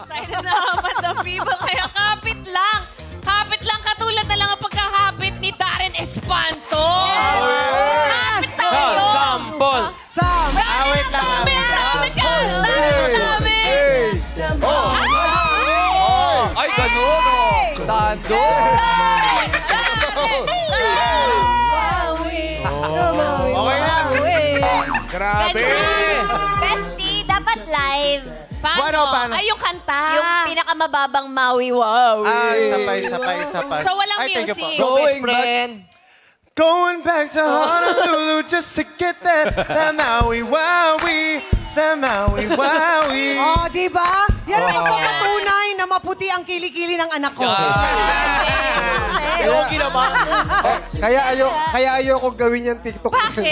Excited na naman ng Viva, kaya kapit lang. Kapit lang, katulad na lang ang pagkakapit ni Darren Espanto. Kapit tayo. Sample. Wait lang. Kapit ka. Dami. Ay, ganun, Sando. Okay na. Grabe. Bestie, dapat live. Paano? Paano? Ay, yung kanta. Yung pinakamababang Maui Wow. Sabay. So, walang Ay, thank you music. po. Going friend. Going back to Honolulu just to get that Maui Wowie. The Maui Wowie. Oh, di ba? Yan ang magpapatunay na maputi ang kilikili ng anak ko. Yogi naman. Kaya ayoko gawin yung TikTok. Bakit?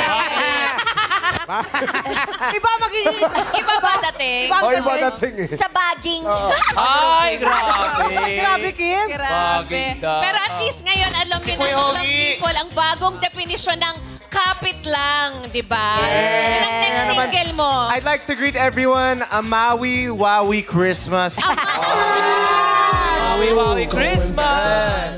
Iba magiging... Iba ba dating? Oh, iba dating eh. Sa baging. Ay, grabe. Grabe, Kim. Grabe. Bagenda. Pero at least ngayon, alam niyo na Kuya ng Ogie. people ang bagong definisyon ng kapit lang, di ba? Yun ang next single mo. I'd like to greet everyone a Maui Wowie Christmas. Maui Maui Christmas.